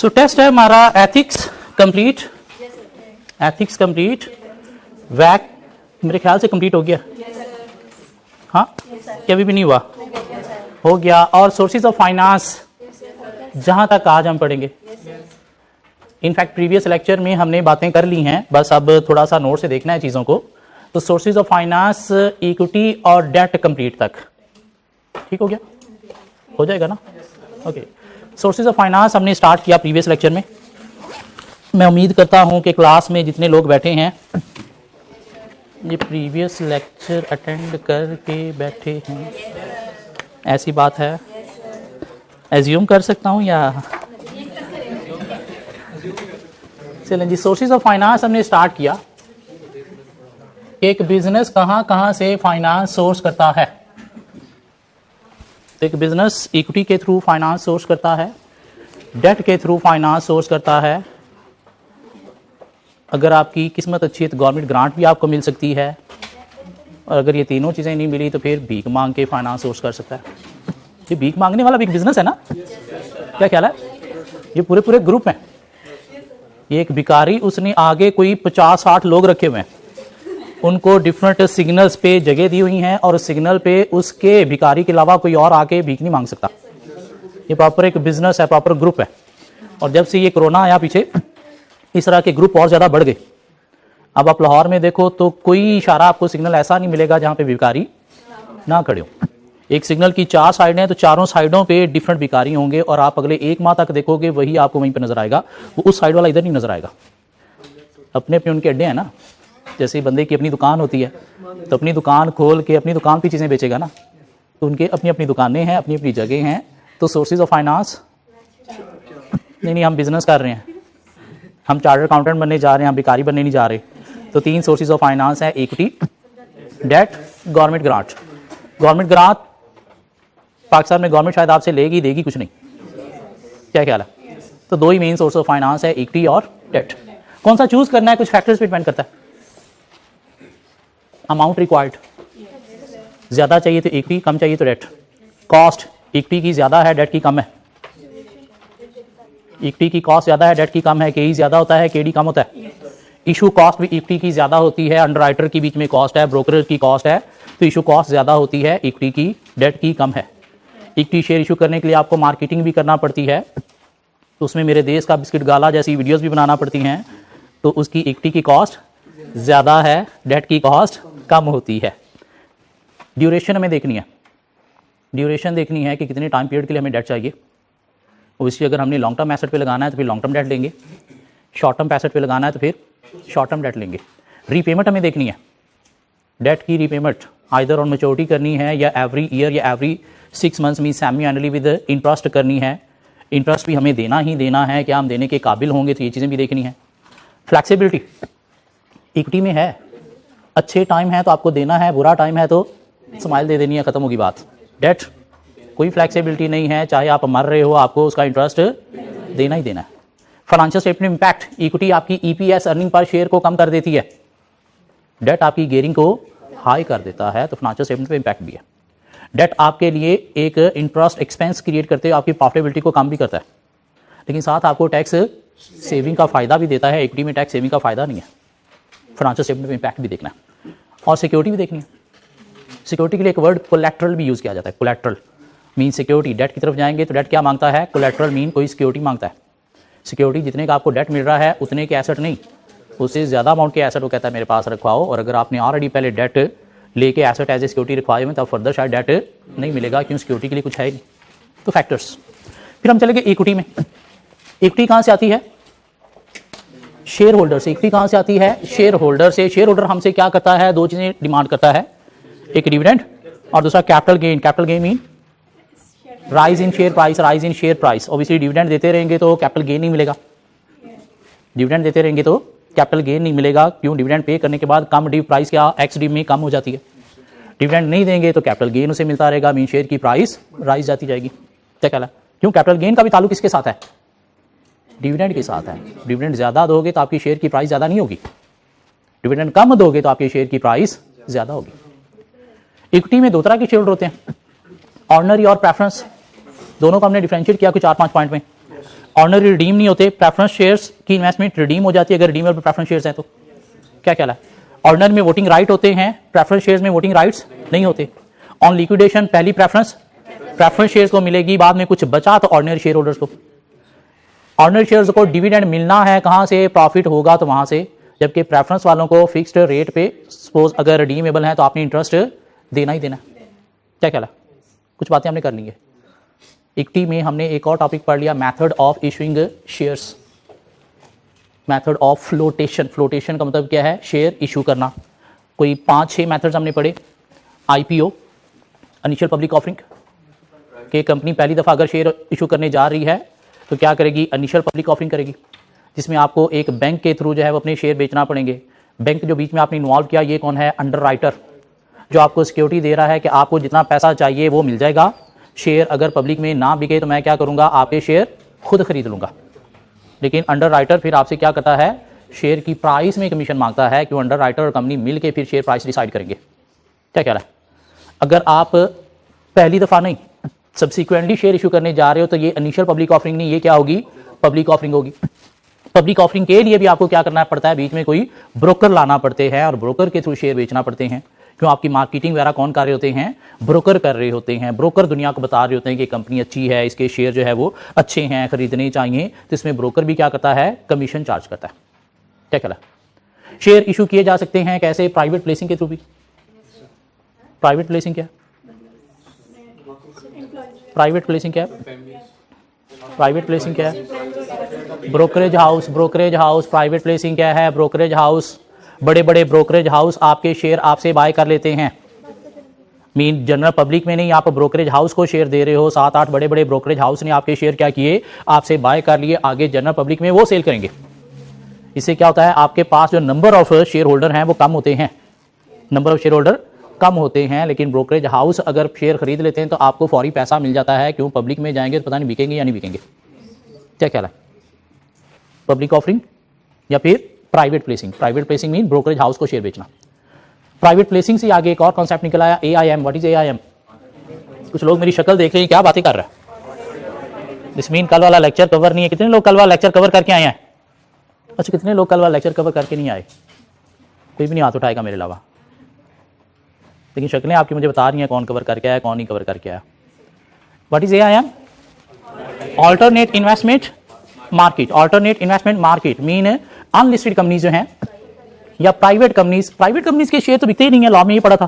सो test है हमारा ethics complete, ethics complete, वैक मेरे ख्याल से कंप्लीट हो गया, हाँ क्या अभी भी नहीं हुआ, हो गया। और सोर्सेज ऑफ फाइनेंस जहां तक आज हम पढ़ेंगे, इनफैक्ट प्रीवियस लेक्चर में हमने बातें कर ली हैं, बस अब थोड़ा सा नोट से देखना है चीज़ों को। तो सोर्सेज ऑफ फाइनेंस, इक्विटी और डेट कंप्लीट तक ठीक हो गया, हो जाएगा ना, ओके। सोर्सेज ऑफ फाइनेंस हमने स्टार्ट किया प्रीवियस लेक्चर में। मैं उम्मीद करता हूं कि क्लास में जितने लोग बैठे हैं ये प्रीवियस लेक्चर अटेंड करके बैठे हैं, ऐसी बात है, एज्यूम कर सकता हूं या चलें जी। सोर्सेज ऑफ फाइनेंस हमने स्टार्ट किया, एक बिजनेस कहां कहां से फाइनेंस सोर्स करता है। तो एक बिजनेस इक्विटी के थ्रू फाइनेंस सोर्स करता है, डेट के थ्रू फाइनेंस सोर्स करता है, अगर आपकी किस्मत अच्छी है तो गवर्नमेंट ग्रांट भी आपको मिल सकती है, और अगर ये तीनों चीज़ें नहीं मिली तो फिर भीख मांग के फाइनेंस सोर्स कर सकता है। ये भीख मांगने वाला भी एक बिजनेस है ना, क्या ख्याल है? ये पूरे पूरे ग्रुप हैं, ये एक भिखारी, उसने आगे कोई 50-60 लोग रखे हुए हैं, उनको डिफरेंट सिग्नल्स पे जगह दी हुई हैं, और उस सिग्नल पे उसके भिखारी के अलावा कोई और आके भीख नहीं मांग सकता। ये प्रॉपर एक बिजनेस है, प्रॉपर ग्रुप है। और जब से ये कोरोना आया पीछे, इस तरह के ग्रुप और ज़्यादा बढ़ गए। अब आप लाहौर में देखो तो कोई इशारा आपको सिग्नल ऐसा नहीं मिलेगा जहाँ पे भिखारी ना खड़े हो। एक सिग्नल की 4 साइड हैं तो चारों साइडों पे डिफरेंट भिखारी होंगे, और आप अगले 1 माह तक देखोगे वही आपको वहीं पर नजर आएगा, वो उस साइड वाला इधर नहीं नजर आएगा। अपने अपने उनके अड्डे हैं ना, जैसे बंदे की अपनी दुकान होती है तो अपनी दुकान खोल के अपनी दुकान पे चीज़ें बेचेगा ना, तो उनके अपनी अपनी दुकानें हैं, अपनी अपनी जगह हैं। तो सोर्सेज ऑफ फाइनेंस नहीं, हम बिजनेस कर रहे हैं, हम चार्टर्ड अकाउंटेंट बनने जा रहे हैं, हम भिखारी बनने नहीं जा रहे। तो 3 सोर्सेज ऑफ फाइनेंस है, equity, debt, government grant. Government grant Pakistan में गवर्नमेंट शायद आपसे लेगी देगी कुछ नहीं, क्या ख्याल है? तो 2 ही मेन सोर्स ऑफ फाइनेंस है, इक्विटी और डेट। कौन सा चूज करना है कुछ फैक्टर्स पे डिपेंड करता है। अमाउंट रिक्वायर्ड, ज्यादा चाहिए तो इक्विटी, कम चाहिए तो डेट। कॉस्ट इक्विटी की ज्यादा है, डेट की कम है। इक्विटी की कॉस्ट ज्यादा है, डेट की कम है। केई ज्यादा होता है, केडी कम होता है। इशू कॉस्ट भी इक्विटी की ज्यादा होती है, अंडरराइटर की बीच में कॉस्ट है, ब्रोकर की कॉस्ट है, तो इशू कॉस्ट ज्यादा होती है, इक्विटी की, डेट की कम है। इक्विटी शेयर इशू करने के लिए आपको मार्केटिंग भी करना पड़ती है, तो उसमें मेरे देश का बिस्किट गाला जैसी वीडियोस भी बनाना पड़ती हैं, तो उसकी इक्विटी की कॉस्ट ज्यादा है, डेट की कॉस्ट कम होती है। ड्यूरेशन हमें देखनी है, ड्यूरेशन देखनी है कि कितने टाइम पीरियड के लिए हमें डेट चाहिए। ओबियसली अगर हमने लॉन्ग टर्म एसेट पे लगाना है तो फिर लॉन्ग टर्म डेट लेंगे, शॉर्ट टर्म एसेट पे लगाना है तो फिर शॉर्ट टर्म डेट लेंगे। रीपेमेंट हमें देखनी है, डेट की रीपेमेंट आइदर ऑन मैच्योरिटी करनी है, या एवरी ईयर या एवरी 6 मंथ्स में सेमी एनुअली विद इंटरेस्ट करनी है। इंटरेस्ट भी हमें देना ही देना है, क्या हम देने के काबिल होंगे, तो ये चीज़ें भी देखनी है। फ्लैक्सिबिलिटी इक्विटी में है, अच्छे टाइम है तो आपको देना है, बुरा टाइम है तो स्माइल दे देनी है, खत्म होगी बात। डेट कोई फ्लैक्सिबिलिटी नहीं है, चाहे आप मर रहे हो आपको उसका इंटरेस्ट देना ही देना है। फाइनेंशियल स्टेटमेंट इंपैक्ट, इक्विटी आपकी ईपीएस अर्निंग पर शेयर को कम कर देती है, डेट आपकी गेयरिंग को हाई कर देता है, तो फाइनेंशियल स्टेटमेंट पे इंपैक्ट भी है। डेट आपके लिए एक इंटरेस्ट एक्सपेंस क्रिएट करते हुए आपकी प्रॉफिटेबिलिटी को कम भी करता है, लेकिन साथ आपको टैक्स सेविंग का फायदा भी देता है। इक्विटी में टैक्स सेविंग का फायदा नहीं है, फाइनेंशियल स्टेटमेंट पे इंपैक्ट भी देखना है, और सिक्योरिटी भी देखनी है। सिक्योरिटी के लिए एक वर्ड कोलैटरल भी यूज किया जाता है। कोलैटरल मीन सिक्योरिटी, डेट की तरफ जाएंगे तो डेट क्या मांगता है, कोलैटरल मीन कोई सिक्योरिटी मांगता है। सिक्योरिटी जितने का आपको डेट मिल रहा है उतने के एसेट नहीं, उससे ज्यादा अमाउंट के एसेट वो कहता है मेरे पास रखवाओ, और अगर आपने ऑलरेडी पहले डेट लेके एसेट एज ए सिक्योरिटी रखवाए में, तब फर्दर शायद डेट नहीं मिलेगा, क्यों सिक्योरिटी के लिए कुछ है नहीं। तो फैक्टर्स। फिर हम चलेंगे इक्विटी में। इक्विटी कहां से आती है, शेयर होल्डर से। इक्विटी कहां से आती है, शेयर होल्डर से। शेयर होल्डर हमसे क्या करता है, 2 चीजें डिमांड करता है, एक डिविडेंड और दूसरा capital gain. Capital gain mean rise in share price, rise in share price. Obviously dividend देते रहेंगे तो कैपिटल गेन नहीं मिलेगा, डिविडेंड देते रहेंगे तो कैपिटल गेन नहीं मिलेगा, क्यों, डिविडेंड पे करने के बाद कम डिव प्राइस क्या एक्स डिव में कम हो जाती है। डिविडेंड नहीं देंगे तो कैपिटल गेन उसे मिलता रहेगा, मीन शेयर की प्राइस राइज जाती जाएगी। क्या कहला, क्यों, कैपिटल गेन का भी ताल्लुक किसके साथ है, डिविडेंड के साथ है। डिविडेंड ज्यादा दोगे तो आपकी शेयर की प्राइस ज्यादा नहीं होगी, डिविडेंड कम दोगे तो आपकी शेयर की प्राइस ज्यादा होगी। इक्विटी में 2 तरह के शेयर होते हैं, ऑर्डिनरी और प्रेफरेंस। दोनों को हमने डिफरेंशिएट किया कुछ 4-5 पॉइंट में। ऑर्डिनरी रिडीम नहीं होते, प्रेफरेंस शेयर्स की इन्वेस्टमेंट रिडीम हो जाती है अगर रिडीमेबल प्रेफरेंस शेयर्स हैं तो। क्या कहला है? ऑर्डिनरी में वोटिंग राइट होते हैं, प्रेफरेंस शेयर्स में वोटिंग राइट्स नहीं होते। ऑन लिक्विडेशन पहली प्रेफरेंस शेयर्स को मिलेगी, बाद में कुछ बचा तो ऑर्डिनरी शेयर होल्डर्स को। ऑर्डिनरी शेयर्स को डिविडेंड मिलना है कहां से? प्रॉफिट होगा तो वहां से, जबकि प्रेफरेंस वालों को फिक्स्ड रेट पे सपोज अगर रिडीमेबल है तो आपने इंटरेस्ट देना ही देना। क्या कहला? कुछ बातें हमने कर ली है। इक्विटी में हमने एक और टॉपिक पढ़ लिया, method of issuing shares, method of flotation. Flotation का मतलब क्या है? शेयर इशू करना। कोई 5-6 मेथड्स हमने पढ़े। आईपीओ, इनिशियल पब्लिक ऑफरिंग, कि कंपनी पहली दफा अगर शेयर इशू करने जा रही है तो क्या करेगी? इनिशियल पब्लिक ऑफरिंग करेगी, जिसमें आपको एक बैंक के थ्रू जो है वो अपने शेयर बेचना पड़ेंगे। बैंक जो बीच में आपने इन्वॉल्व किया, ये कौन है? अंडरराइटर, जो आपको सिक्योरिटी दे रहा है कि आपको जितना पैसा चाहिए वो मिल जाएगा। शेयर अगर पब्लिक में ना बिके तो मैं क्या करूंगा? आपके शेयर खुद खरीद लूंगा। लेकिन अंडरराइटर फिर आपसे क्या करता है? शेयर की प्राइस में कमीशन मांगता है, क्यों? अंडरराइटर और कंपनी मिलकर फिर शेयर प्राइस डिसाइड करेंगे। क्या कह रहा है? अगर आप पहली दफा नहीं सब्सिक्वेंटली शेयर इशू करने जा रहे हो तो ये इनिशियल पब्लिक ऑफरिंग नहीं, ये क्या होगी? पब्लिक ऑफरिंग होगी। पब्लिक ऑफरिंग के लिए भी आपको क्या करना पड़ता है? बीच में कोई ब्रोकर लाना पड़ते हैं और ब्रोकर के थ्रू शेयर बेचना पड़ते हैं। क्यों? आपकी मार्केटिंग वगैरह कौन कर रहे होते हैं? ब्रोकर कर रहे होते हैं। ब्रोकर दुनिया को बता रहे होते हैं कि कंपनी अच्छी है, इसके शेयर जो है वो अच्छे हैं, खरीदने चाहिए। तो इसमें ब्रोकर भी क्या करता है? कमीशन चार्ज करता है। क्या कहला? शेयर इशू किए जा सकते हैं कैसे? प्राइवेट प्लेसिंग के थ्रू भी। प्राइवेट प्लेसिंग क्या है? प्राइवेट प्लेसिंग क्या है? प्राइवेट प्लेसिंग क्या है? Brokerage house. Brokerage house private placing क्या है? ब्रोकरेज हाउस, बड़े बड़े ब्रोकरेज हाउस आपके शेयर आपसे बाय कर लेते हैं। मीन जनरल पब्लिक में नहीं, आप ब्रोकरेज हाउस को शेयर दे रहे हो। 7-8 बड़े बड़े ब्रोकरेज हाउस ने आपके शेयर क्या किए? आपसे बाय कर लिए, आगे जनरल पब्लिक में वो सेल करेंगे। इससे क्या होता है? आपके पास जो नंबर ऑफ शेयर होल्डर हैं वो कम होते हैं, नंबर ऑफ शेयर होल्डर कम होते हैं। लेकिन ब्रोकरेज हाउस अगर शेयर खरीद लेते हैं तो आपको फौरी पैसा मिल जाता है। क्यों? पब्लिक में जाएंगे तो पता नहीं बिकेंगे या नहीं बिकेंगे। क्या ख्याल है? पब्लिक ऑफरिंग या फिर private placing? Private placing mean brokerage house को शेयर बेचना। प्राइवेट प्लेसिंग से आगे एक और कॉन्सेप्ट निकल आया, AIM। What is AIM? कुछ लोग मेरी शक्ल देख रहे हैं, क्या बातें कर रहा है? दिस मीन कल वाला लेक्चर कवर नहीं है। कितने लोग कल वाला लेक्चर कवर करके आए हैं? अच्छा, कितने लोग कल वाला लेक्चर कवर करके नहीं आए? कोई भी नहीं हाथ उठाएगा मेरे अलावा। लेकिन शक्लें आपकी मुझे बता रही हैं कौन कवर करके आया, कौन नहीं कवर करके आया। What is AIM? Alternate investment market. Alternate investment market mean unlisted companies जो हैं या प्राइवेट कंपनीज के शेयर तो बिकते ही नहीं है। लॉ में ये पड़ा था,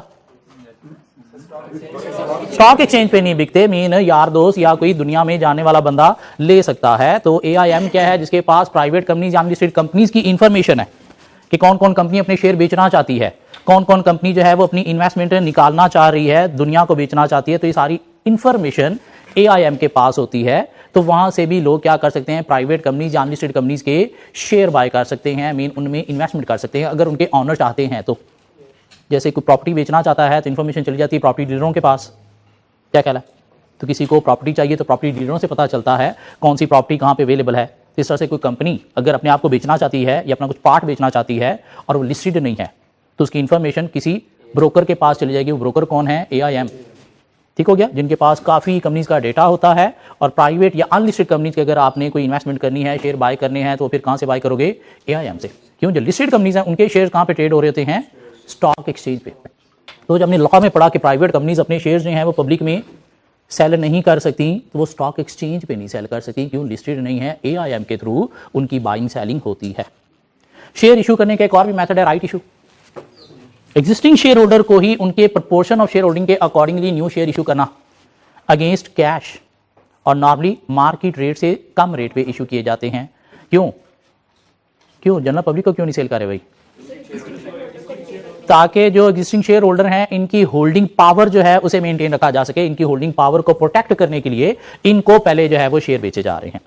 स्टॉक एक्सचेंज पे नहीं बिकते। मीन यार दोस्त या कोई दुनिया में जाने वाला बंदा ले सकता है। तो AIM क्या है? जिसके पास प्राइवेट कंपनीज, अनलिस्टेड कंपनीज की इंफॉर्मेशन है कि कौन कौन कंपनी अपने शेयर बेचना चाहती है, कौन कौन कंपनी जो है वो अपनी इन्वेस्टमेंट निकालना चाह रही है, दुनिया को बेचना चाहती है। तो ये सारी इंफॉर्मेशन AIM के पास होती है। तो वहां से भी लोग क्या कर सकते हैं? प्राइवेट कंपनीज या अनलिस्टेड कंपनीज के शेयर बाय कर सकते हैं, मीन उनमें इन्वेस्टमेंट कर सकते हैं अगर उनके ऑनर चाहते हैं तो। जैसे कोई प्रॉपर्टी बेचना चाहता है तो इन्फॉर्मेशन चली जाती है प्रॉपर्टी डीलरों के पास। क्या कहला? तो किसी को प्रॉपर्टी चाहिए तो प्रॉपर्टी डीलरों से पता चलता है कौन सी प्रॉपर्टी कहां पे अवेलेबल है। इस तरह से कोई कंपनी अगर अपने आप को बेचना चाहती है या अपना कुछ पार्ट बेचना चाहती है और वो लिस्टेड नहीं है तो उसकी इंफॉर्मेशन किसी ब्रोकर के पास चली जाएगी। वो ब्रोकर कौन है? AIM। ठीक हो गया? जिनके पास काफ़ी कंपनीज का डेटा होता है। और प्राइवेट या अनलिस्टेड कंपनीज के अगर आपने कोई इन्वेस्टमेंट करनी है, शेयर बाय करने हैं, तो फिर कहां से बाय करोगे? AIM से। क्यों? जो लिस्टेड कंपनीज हैं उनके शेयर कहां पे ट्रेड हो रहे होते हैं? स्टॉक एक्सचेंज पे। तो जब हमने लॉ में पढ़ा कि प्राइवेट कंपनीज अपने शेयर जो हैं वो पब्लिक में सेल नहीं कर सकती, तो वो स्टॉक एक्सचेंज पे नहीं सेल कर सकती। क्यों? लिस्टेड नहीं है। AIM के थ्रू उनकी बाइंग सेलिंग होती है। शेयर इशू करने का एक और भी मेथड है, right issue. Existing share holder को ही उनके प्रोपोर्शन ऑफ शेयर होल्डिंग के अकॉर्डिंगली न्यू शेयर इशू करना अगेंस्ट कैश, और नॉर्मली मार्केट रेट से कम रेट पे इशू किए जाते हैं। क्यों? जनरल पब्लिक को क्यों नहीं सेल करे भाई? ताकि जो एग्जिस्टिंग शेयर होल्डर हैं इनकी होल्डिंग पावर जो है उसे मेंटेन रखा जा सके। इनकी होल्डिंग पावर को प्रोटेक्ट करने के लिए इनको पहले जो है वो शेयर बेचे जा रहे हैं।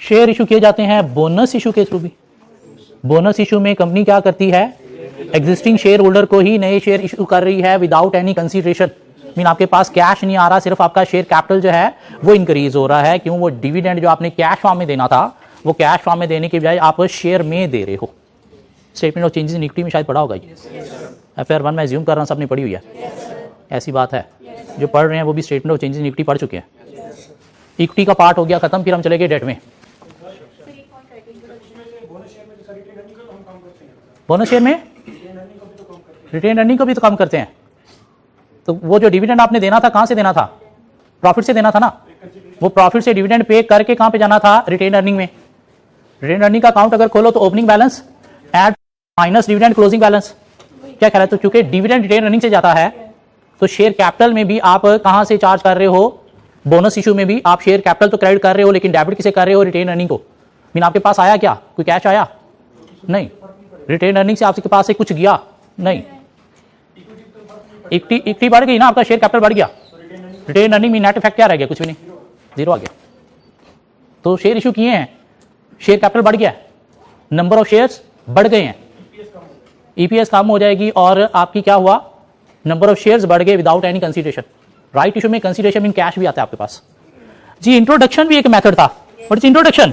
शेयर इशू किए जाते हैं बोनस इशू के थ्रू भी। बोनस इशू में कंपनी क्या करती है? एग्जिस्टिंग शेयर होल्डर को ही नए शेयर इशू कर रही है विदाउट एनी कंसीडरेशन। मीन आपके पास कैश नहीं आ रहा, सिर्फ आपका शेयर कैपिटल जो है वो इंक्रीज हो रहा है। क्यों? वो डिविडेंड जो आपने कैश फॉर्म में देना था वो कैश फॉर्म में देने के बजाय आप शेयर में दे रहे हो। Statement of changes in equity में शायद पढ़ा होगा ये। FR 1 मैं ज्यूम कर रहा हूँ सबने पढ़ी हुई है। ऐसी बात है, जो पढ़ रहे हैं वो भी statement of changes in equity पढ़ चुके हैं। इक्विटी का पार्ट हो गया खत्म, फिर हम चले गए डेट में। बोनस शेयर में रिटेन अर्निंग को भी तो कम करते हैं। तो वो जो डिविडेंड आपने देना था कहां से देना था? प्रॉफिट से देना था ना। वो प्रॉफिट से डिविडेंड पे करके कहां पे जाना था? रिटेन अर्निंग में। रिटेन अर्निंग का अकाउंट अगर खोलो तो opening balance add minus dividend closing balance. क्या ख्याल है? तो चूंकि डिविडेंड रिटेन अर्निंग से जाता है तो शेयर कैपिटल में भी आप कहां से चार्ज कर रहे हो? बोनस इशू में भी आप शेयर कैपिटल तो क्रेडिट कर रहे हो, लेकिन डेबिट किसे कर रहे हो? रिटेन अर्निंग को। मीन आपके पास आया क्या? कोई कैश आया? नहीं। रिटेन अर्निंग से आपके पास से कुछ गया? नहीं। इक्विटी बढ़ गई ना, आपका शेयर कैपिटल बढ़ गया। रिटेन अर्निंग में नेट इफेक्ट क्या रह गया? कुछ भी नहीं, जीरो आ गया। तो शेयर इशू किए हैं, शेयर कैपिटल बढ़ गया, नंबर ऑफ शेयर्स बढ़ गए हैं, ईपीएस कम हो जाएगी और आपकी क्या हुआ? नंबर ऑफ शेयर्स बढ़ गए without any consideration. Right issue में कंसीडरेशन मीन कैश भी आता है आपके पास। जी इंट्रोडक्शन भी एक मेथड था। What is introduction?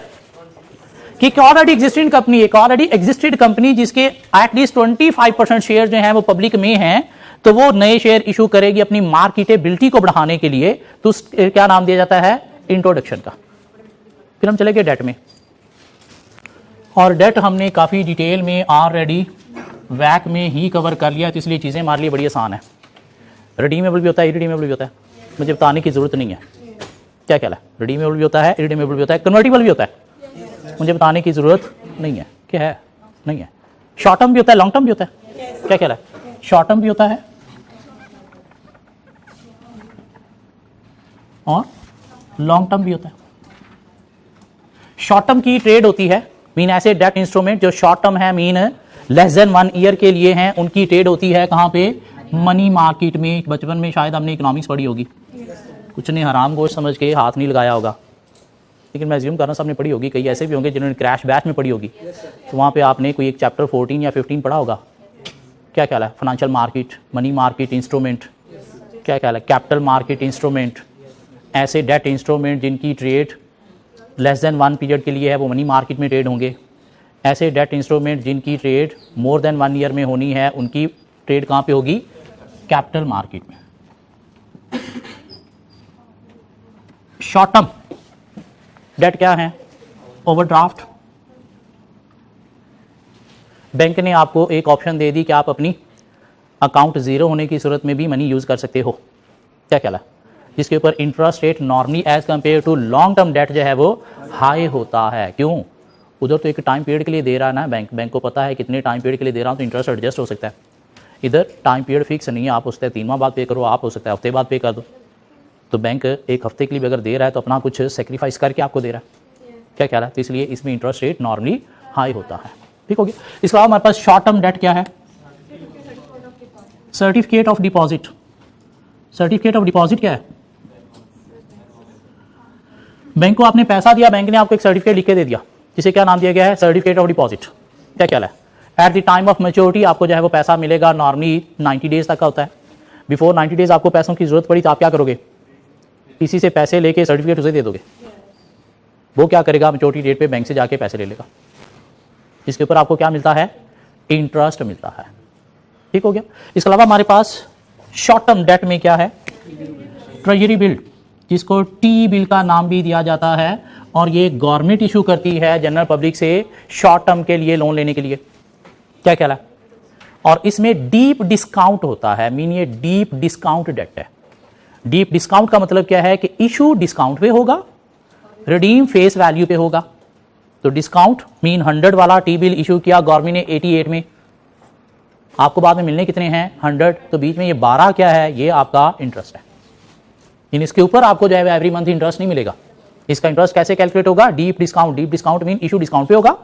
कि एक ऑलरेडी एग्जिस्टिंग कंपनी, एक ऑलरेडी एग्जिस्टेड कंपनी जिसके एटलीस्ट 25% शेयर जो हैं वो पब्लिक में हैं, तो वो नए शेयर इशू करेगी अपनी मार्केटेबिलिटी को बढ़ाने के लिए। तो क्या नाम दिया जाता है? इंट्रोडक्शन का। फिर हम चले गए डेट में, और डेट हमने काफी डिटेल में ऑलरेडी वैक में ही कवर कर लिया, तो इसलिए चीजें हमारे लिए बड़ी आसान है। रिडीमेबल भी होता है, इरिडीमेबल भी होता है, मुझे बताने की जरूरत नहीं है। क्या ख्याल है? रिडीमेबल भी होता है, इरिडीमेबल भी होता है, कन्वर्टिबल भी होता है, मुझे बताने की जरूरत नहीं है। क्या है? नहीं है। शॉर्ट टर्म भी होता है, लॉन्ग टर्म भी होता है। क्या ख्याल है? शॉर्ट टर्म भी होता है और लॉन्ग टर्म भी होता है। शॉर्ट टर्म की ट्रेड होती है, मीन ऐसे डेट इंस्ट्रूमेंट जो शॉर्ट टर्म है, मीन लेस देन 1 ईयर के लिए हैं, उनकी ट्रेड होती है कहां पे? मनी मार्केट में। बचपन में शायद हमने इकोनॉमिक्स पढ़ी होगी, कुछ ने हराम गोश्त समझ के हाथ नहीं लगाया होगा, लेकिन मैं अज्यूम करना सबने पढ़ी होगी। कई ऐसे भी होंगे जिन्होंने क्रैश बैच में पढ़ी होगी, तो वहां पे आपने कोई एक चैप्टर 14 या 15 पढ़ा होगा। क्या ख्याल है? Financial market, money market instrument. क्या ख्याल है? कैपिटल मार्केट इंस्ट्रूमेंट, ऐसे डेट इंस्ट्रूमेंट जिनकी ट्रेड लेस देन 1 पीरियड के लिए है, वो मनी मार्केट में ट्रेड होंगे। ऐसे डेट इंस्ट्रूमेंट जिनकी ट्रेड मोर देन 1 ईयर में होनी है, उनकी ट्रेड कहां पे होगी? कैपिटल मार्केट में। शॉर्ट टर्म डेट क्या है? ओवरड्राफ्ट। बैंक ने आपको एक ऑप्शन दे दी कि आप अपनी अकाउंट जीरो होने की सूरत में भी मनी यूज कर सकते हो। क्या ख्याल है? जिसके ऊपर interest rate normally as compare to long term debt जो है वो हाई होता है। क्यों? उधर तो एक टाइम पीरियड के लिए दे रहा है ना बैंक को पता है कितने टाइम पीरियड के लिए दे रहा हूं, तो इंटरेस्ट एडजस्ट हो सकता है। इधर टाइम पीरियड फिक्स नहीं है, आप हो सकता है 3 माह बाद पे करो, आप हो सकता है हफ्ते बाद पे कर दो। तो बैंक एक हफ्ते के लिए अगर दे रहा है तो अपना कुछ सेक्रीफाइस करके आपको दे रहा है। क्या ख्याल है? तो इसलिए इसमें इंटरेस्ट रेट नॉर्मली हाई होता है। ठीक हो गया। इसके अलावा हमारे पास शॉर्ट टर्म डेट क्या है? Certificate of deposit. Certificate of deposit क्या है? बैंक को आपने पैसा दिया, बैंक ने आपको एक सर्टिफिकेट लिख के दे दिया, जिसे क्या नाम दिया गया है? Certificate of deposit. क्या ख्याल है? At the time of maturity आपको जो है वो पैसा मिलेगा, नॉर्मली 90 डेज तक का होता है। बिफोर 90 डेज आपको पैसों की जरूरत पड़ी तो आप क्या करोगे? किसी से पैसे लेके सर्टिफिकेट उसे दे दोगे। वो क्या करेगा? मैच्योरिटी डेट पे बैंक से जाके पैसे ले लेगा। इसके ऊपर आपको क्या मिलता है? इंटरेस्ट मिलता है। ठीक हो गया। इसके अलावा हमारे पास शॉर्ट टर्म डेट में क्या है? ट्रेजरी बिल, जिसको टी बिल का नाम भी दिया जाता है, और ये गवर्नमेंट इशू करती है जनरल पब्लिक से शॉर्ट टर्म के लिए लोन लेने के लिए। क्या ख्याल है? और इसमें डीप डिस्काउंट होता है, मीन ये डीप डिस्काउंट डेट है। डीप डिस्काउंट का मतलब क्या है? कि इशू डिस्काउंट पे होगा, रिडीम फेस वैल्यू पे होगा। तो डिस्काउंट मीन 100 वाला टी बिल इशू किया गवर्नमेंट ने 88 में, आपको बाद में मिलने कितने हैं? 100। तो बीच में ये 12 क्या है? ये आपका इंटरेस्ट है। इन इसके ऊपर आपको जो है एवरी मंथ इंटरेस्ट नहीं मिलेगा। इसका इंटरेस्ट कैसे कैलकुलेट होगा? Deep discount. Deep discount mean issue discount पे होगा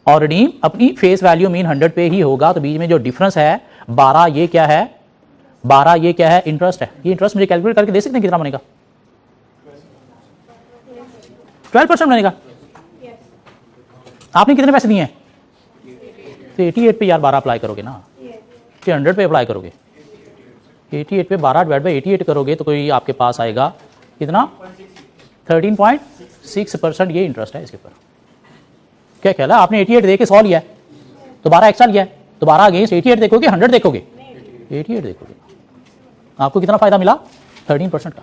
और रिडीम अपनी फेस वैल्यू मीन 100 पे ही होगा। तो बीच में जो डिफरेंस है 12, ये क्या है? 12 ये क्या है? इंटरेस्ट है। ये इंटरेस्ट मुझे कैलकुलेट करके दे सकते हैं कितना बनेगा? 12% बनेगा। आपने कितने पैसे दिए हैं? तो 88 पे यार 12 अप्लाई करोगे ना, कि 100 पे अप्लाई करोगे? 88 पे 12 डिवाइड बाई 88 करोगे तो कोई आपके पास आएगा कितना? 13.6% ये इंटरेस्ट है इसके ऊपर। क्या ख्याल है? आपने 88 दे के 100 लिया है, तो 12 एक्स्ट्रा लिया है, तो 12 अगेंस्ट 88 देखोगे, 100 देखोगे? 88 देखोगे। आपको कितना फायदा मिला? 13% का।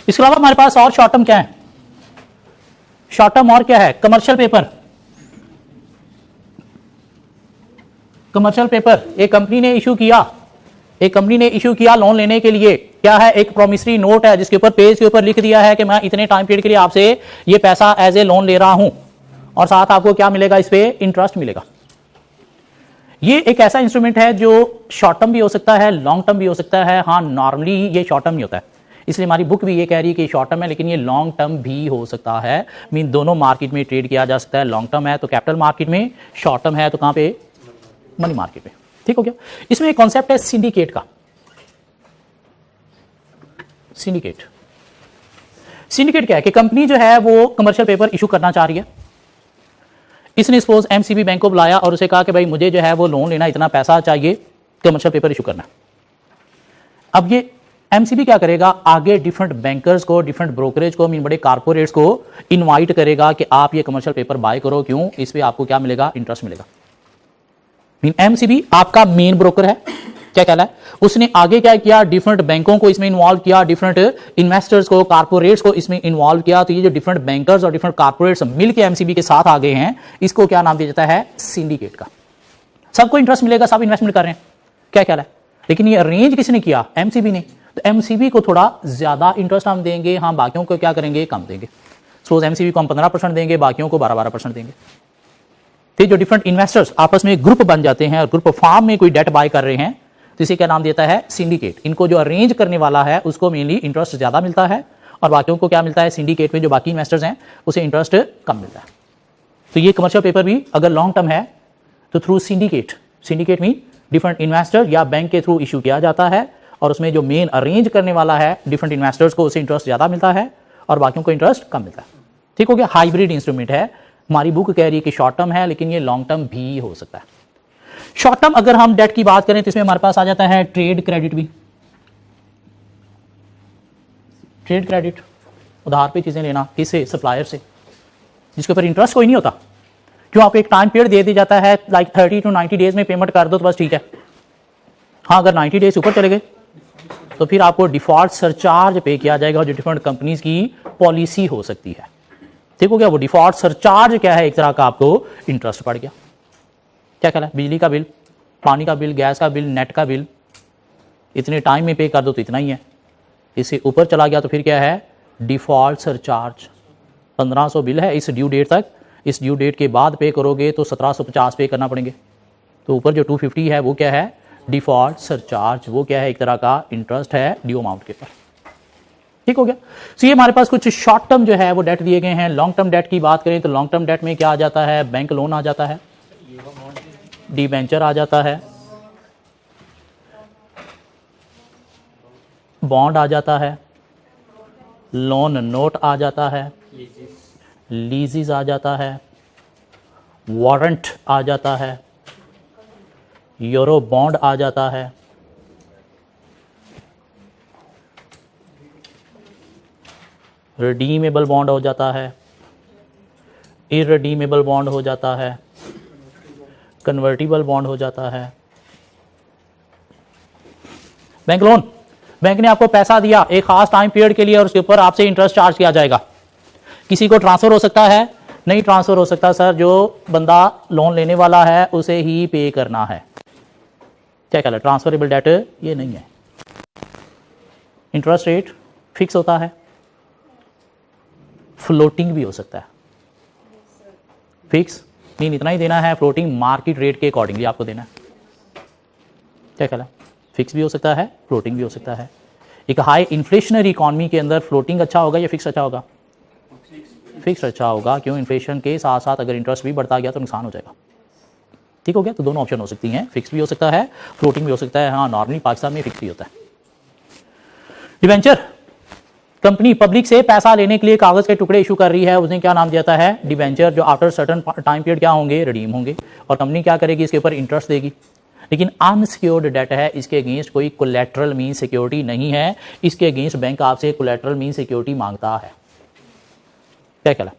इसके अलावा हमारे पास और शॉर्ट टर्म क्या है? शॉर्ट टर्म और क्या है? Commercial paper. कमर्शियल पेपर एक कंपनी ने इशू किया लोन लेने के लिए, क्या है? एक प्रोमिसरी नोट है जिसके ऊपर पेज के ऊपर लिख दिया है कि मैं इतने टाइम पीरियड के लिए आपसे ये पैसा एज ए लोन ले रहा हूं, और साथ आपको क्या मिलेगा? इस पे इंटरेस्ट मिलेगा। ये एक ऐसा इंस्ट्रूमेंट है जो शॉर्ट टर्म भी हो सकता है, लॉन्ग टर्म भी हो सकता है। हाँ, नॉर्मली ये शॉर्ट टर्म ही होता है, इसलिए हमारी बुक भी ये कह रही है कि शॉर्ट टर्म है, लेकिन ये लॉन्ग टर्म भी हो सकता है। मीन दोनों मार्केट में ट्रेड किया जा सकता है। लॉन्ग टर्म है तो कैपिटल मार्केट में, शॉर्ट टर्म है तो कहां पे? मनी मार्केट में। ठीक हो गया? इसमें एक कॉन्सेप्ट है सिंडिकेट का। सिंडिकेट क्या है कि कंपनी जो है वो कमर्शियल पेपर इशू करना चाह रही है। इसने सपोज एमसीबी बैंक को बुलाया और उसे कहा कि भाई मुझे जो है वो लोन लेना, इतना पैसा चाहिए, कमर्शियल पेपर इशू करना। अब ये एमसीबी क्या करेगा? आगे डिफरेंट बैंकर्स को, डिफरेंट ब्रोकरेज को, मीन बड़े कारपोरेट्स को इनवाइट करेगा कि आप ये कमर्शियल पेपर बाय करो। क्यों? इस पे आपको क्या मिलेगा? इंटरेस्ट मिलेगा। मीन एमसीबी आपका मेन ब्रोकर है। क्या कहला है? उसने आगे क्या किया? डिफरेंट बैंकों को इसमें इन्वॉल्व किया, डिफरेंट इन्वेस्टर्स को, कारपोरेट्स को इसमें इन्वॉल्व किया। तो ये जो डिफरेंट बैंकर्स और डिफरेंट कारपोरेट्स मिलकर एमसीबी के साथ आ गए हैं, इसको क्या नाम दिया जाता है? सिंडिकेट का। सबको इंटरेस्ट मिलेगा, सब इन्वेस्टमेंट कर रहे हैं। क्या कहला है? लेकिन ये अरेंज किसने किया? एमसीबी ने। तो एमसीबी को थोड़ा ज्यादा इंटरेस्ट हम देंगे, हम बाकियों को क्या करेंगे? कम देंगे। सपोज एमसीबी को हम 15% देंगे, बाकियों को 12% देंगे। तो जो डिफरेंट इन्वेस्टर्स आपस में ग्रुप बन जाते हैं और ग्रुप फॉर्म में कोई डेट बाय कर रहे हैं, तो इसे क्या नाम देता है? सिंडिकेट। इनको जो अरेंज करने वाला है उसको मेनली इंटरेस्ट ज्यादा मिलता है, और बाकियों को क्या मिलता है? सिंडिकेट में जो बाकी इन्वेस्टर्स हैं उसे इंटरेस्ट कम मिलता है। तो ये कमर्शियल पेपर भी अगर लॉन्ग टर्म है तो थ्रू सिंडिकेट में डिफरेंट इन्वेस्टर या बैंक के थ्रू इशू किया जाता है, और उसमें जो मेन अरेंज करने वाला है डिफरेंट इन्वेस्टर्स को, उसे इंटरेस्ट ज्यादा मिलता है और बाकियों को इंटरेस्ट कम मिलता है। ठीक हो गया? हाइब्रिड इंस्ट्रूमेंट है। हमारी बुक कह रही है कि शॉर्ट टर्म है, लेकिन ये लॉन्ग टर्म भी हो सकता है। शॉर्ट टर्म अगर हम डेट की बात करें तो इसमें हमारे पास आ जाता है ट्रेड क्रेडिट भी। ट्रेड क्रेडिट उधार पे चीजें लेना किससे? सप्लायर से, जिसके ऊपर इंटरेस्ट कोई नहीं होता। क्यों? आपको एक टाइम पीरियड दे दिया जाता है, लाइक 30 to 90 डेज में पेमेंट कर दो तो बस ठीक है। हाँ, अगर 90 डेज ऊपर चले गए तो फिर आपको डिफॉल्ट सरचार्ज पे किया जाएगा, जो डिफरेंट कंपनीज की पॉलिसी हो सकती है। ठीक हो गया? वो डिफॉल्ट सरचार्ज क्या है? एक तरह का आपको इंटरेस्ट पड़ गया। क्या कहला है? बिजली का बिल, पानी का बिल, गैस का बिल, नेट का बिल इतने टाइम में पे कर दो तो इतना ही है। इससे ऊपर चला गया तो फिर क्या है? Default surcharge. 1500 बिल है इस ड्यू डेट तक, इस ड्यू डेट के बाद पे करोगे तो 1750 पे करना पड़ेंगे। तो ऊपर जो 250 है वो क्या है? Default surcharge. वो क्या है? एक तरह का इंटरेस्ट है ड्यू अमाउंट के ऊपर। ठीक हो गया? सो ये हमारे पास कुछ शॉर्ट टर्म जो है वो डेट दिए गए हैं। लॉन्ग टर्म डेट की बात करें तो लॉन्ग टर्म डेट में क्या आ जाता है? बैंक लोन आ जाता है, डिबेंचर आ जाता है, बॉन्ड आ जाता है, लोन नोट आ जाता है, लीजेस आ जाता है, वारंट आ जाता है, यूरो बॉन्ड आ जाता है, रिडीमेबल बॉन्ड हो जाता है, इररिडीमेबल बॉन्ड हो जाता है, कन्वर्टिबल बॉन्ड हो जाता है। बैंक लोन, बैंक ने आपको पैसा दिया एक खास टाइम पीरियड के लिए और उसके ऊपर आपसे इंटरेस्ट चार्ज किया जाएगा। किसी को ट्रांसफर हो सकता है, नहीं ट्रांसफर हो सकता सर, जो बंदा लोन लेने वाला है उसे ही पे करना है। क्या कहला? ट्रांसफरेबल डेट ये नहीं है। इंटरेस्ट रेट फिक्स होता है, फ्लोटिंग भी हो सकता है। फिक्स मीन इतना ही देना है, फ्लोटिंग मार्केट रेट के अकॉर्डिंगली आपको देना है। क्या कहला? फिक्स भी हो सकता है, फ्लोटिंग भी हो सकता है। एक हाई इन्फ्लेशनरी इकॉनमी के अंदर फ्लोटिंग अच्छा होगा या फिक्स अच्छा होगा? फिक्स अच्छा होगा। क्यों? इन्फ्लेशन के साथ साथ अगर इंटरेस्ट भी बढ़ता गया तो नुकसान हो जाएगा। ठीक हो गया? तो दोनों ऑप्शन हो सकती हैं, फिक्स भी हो सकता है, फ्लोटिंग भी हो सकता है। हाँ, नॉर्मली पाकिस्तान में फिक्स भी होता है। डिबेंचर, कंपनी पब्लिक से पैसा लेने के लिए कागज के टुकड़े इशू कर रही है, उसने क्या नाम दिया है? डिबेंचर, जो आफ्टर सर्टेन टाइम पीरियड क्या होंगे? रिडीम होंगे, और कंपनी क्या करेगी? इसके ऊपर इंटरेस्ट देगी। लेकिन अनसिक्योर्ड डेट है, इसके अगेंस्ट कोई कोलैटरल मीन सिक्योरिटी नहीं है, इसके अगेंस्ट बैंक आपसे कोलैटरल मीन सिक्योरिटी मांगता है। क्या कहला?